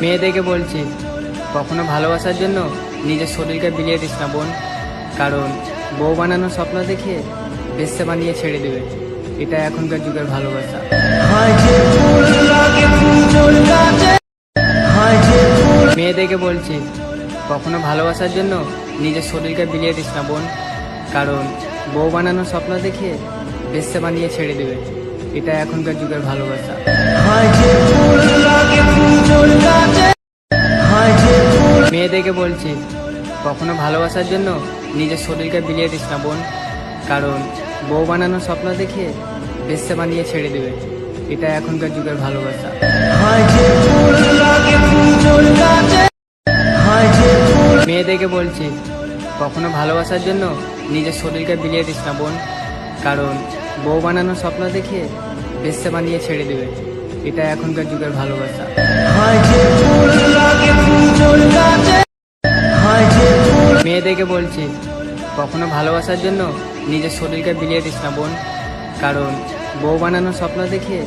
মেয়েদেরকে বলছি, কখনো ভালোবাসার জন্য নিজের শরীরকে বিলিয়ে দিস না বোন। কারণ বউ বানানোর স্বপ্ন দেখে বেশ্যা বানিয়ে ছেড়ে দেবে। এটা এখনকার যুগের ভালোবাসা। মেয়েদেরকে বলছি, কখনো ভালোবাসার জন্য নিজের শরীরকে বিলিয়ে দিস না বোন। কারণ বউ বানানোর স্বপ্ন দেখে বেশ্যা বানিয়ে ছেড়ে দেবে। এটা এখনকার যুগের ভালোবাসা। মেয়েদেরকে বলছি, কখনো ভালোবাসার জন্য নিজের শরীরকে বিলিয়ে দিস না বোন। কারণ বউ বানানোর স্বপ্ন দেখে বেশ্যা বানিয়ে ছেড়ে দেবে। এটা এখনকার যুগের ভালোবাসা। মেয়েদেরকে বলছি, কখনো ভালোবাসার জন্য নিজের শরীরকে বিলিয়ে দিস না বোন। কারণ বউ বানানোর স্বপ্ন দেখে বেশ্যা বানিয়ে ছেড়ে দেবে। এটা এখনকার যুগের ভালোবাসা। মেয়েদেরকে বলছি, কখনো ভালোবাসার জন্য নিজের শরীরকে বিলিয়ে দিস না বোন। কারণ বউ বানানোর স্বপ্ন দেখে